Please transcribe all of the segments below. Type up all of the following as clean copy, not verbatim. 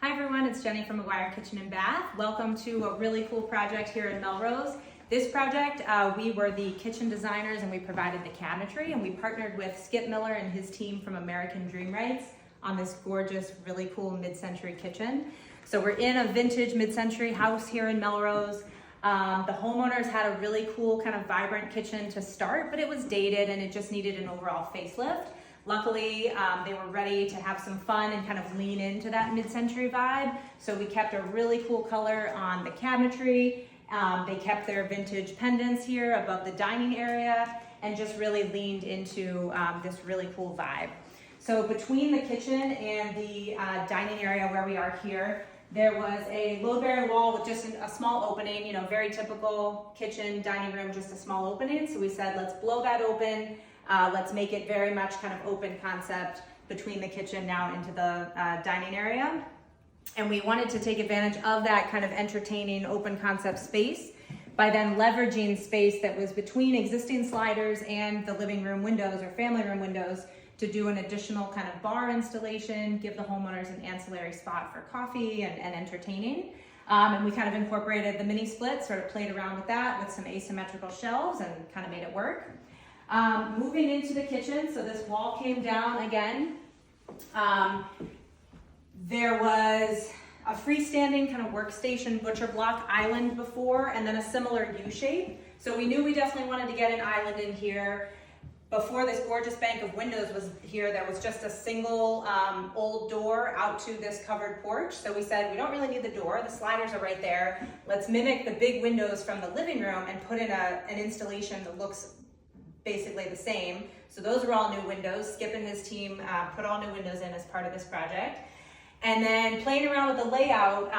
Hi everyone, it's Jenni from McGuire Kitchen and Bath. Welcome to a really cool project here in Melrose. This project, we were the kitchen designers and we provided the cabinetry, and we partnered with Skip Miller and his team from American Dreamwrights on this gorgeous, really cool mid-century kitchen. So we're in a vintage mid-century house here in Melrose. The homeowners had a really cool kind of vibrant kitchen to start, but it was dated and it just needed an overall facelift. Luckily, they were ready to have some fun and kind of lean into that mid-century vibe. So we kept a really cool color on the cabinetry. They kept their vintage pendants here above the dining area and just really leaned into this really cool vibe. So between the kitchen and the dining area where we are here, there was a load-bearing wall with just a small opening, you know, very typical kitchen, dining room, just a small opening. So we said, let's blow that open. Let's make it very much kind of open concept between the kitchen now into the dining area. And we wanted to take advantage of that kind of entertaining open concept space by then leveraging space that was between existing sliders and the living room windows or family room windows to do an additional kind of bar installation, give the homeowners an ancillary spot for coffee and entertaining. And we kind of incorporated the mini split, sort of played around with that with some asymmetrical shelves and kind of made it work. Moving into the kitchen, so this wall came down again. There was a freestanding kind of workstation butcher block island before, and then a similar U shape. So we knew we definitely wanted to get an island in here. Before this gorgeous bank of windows was here, there was just a single old door out to this covered porch. So we said, we don't really need the door. The sliders are right there. Let's mimic the big windows from the living room and put in an installation that looks basically the same. So those are all new windows. Skip and his team put all new windows in as part of this project. And then playing around with the layout,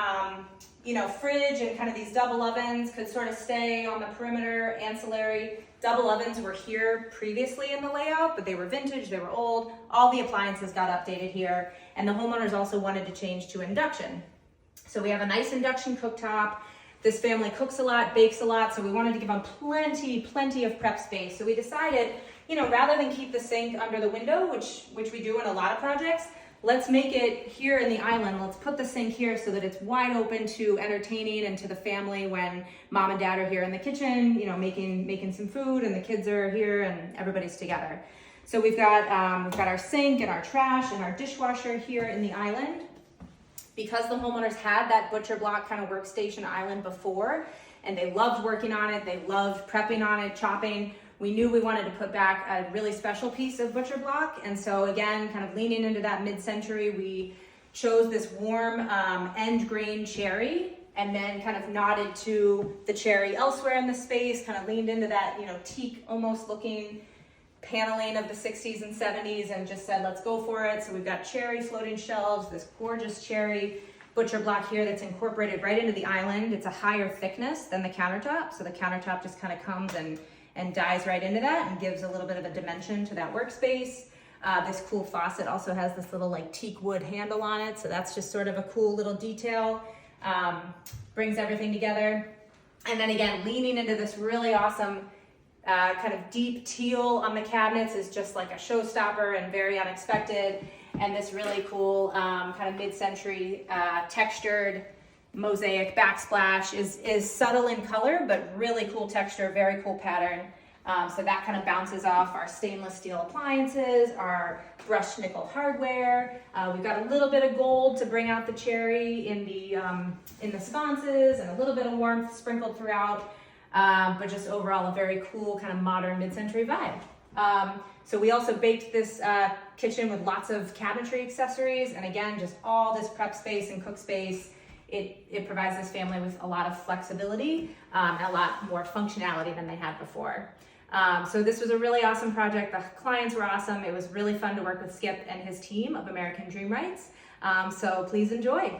you know, fridge and kind of these double ovens could sort of stay on the perimeter, ancillary. Double ovens were here previously in the layout, but they were vintage, they were old. All the appliances got updated here. And the homeowners also wanted to change to induction. So we have a nice induction cooktop. This family cooks a lot, bakes a lot, so we wanted to give them plenty of prep space. So we decided, you know, rather than keep the sink under the window, which we do in a lot of projects, let's make it here in the island. Let's put the sink here so that it's wide open to entertaining and to the family when mom and dad are here in the kitchen, you know, making some food and the kids are here and everybody's together. So we've got our sink and our trash and our dishwasher here in the island. Because the homeowners had that butcher block kind of workstation island before, and they loved working on it, they loved prepping on it, chopping, we knew we wanted to put back a really special piece of butcher block. And so again, kind of leaning into that mid-century, we chose this warm end grain cherry and then kind of nodded to the cherry elsewhere in the space, kind of leaned into that, you know, teak almost looking paneling of the 60s and 70s and just said, let's go for it. So we've got cherry floating shelves, this gorgeous cherry butcher block here that's incorporated right into the island. It's a higher thickness than the countertop. So the countertop just kind of comes and dives right into that and gives a little bit of a dimension to that workspace. This cool faucet also has this little like teak wood handle on it. So that's just sort of a cool little detail, brings everything together. And then again, leaning into this really awesome kind of deep teal on the cabinets is just like a showstopper and very unexpected. And this really cool kind of mid-century textured mosaic backsplash is subtle in color, but really cool texture, very cool pattern. So that kind of bounces off our stainless steel appliances, our brushed nickel hardware. We've got a little bit of gold to bring out the cherry in the sconces and a little bit of warmth sprinkled throughout. But just overall a very cool kind of modern mid-century vibe. So we also baked this kitchen with lots of cabinetry accessories, and again, just all this prep space and cook space. It provides this family with a lot of flexibility and a lot more functionality than they had before. So this was a really awesome project. The clients were awesome. It was really fun to work with Skip and his team of American Dreamwrights. So please enjoy.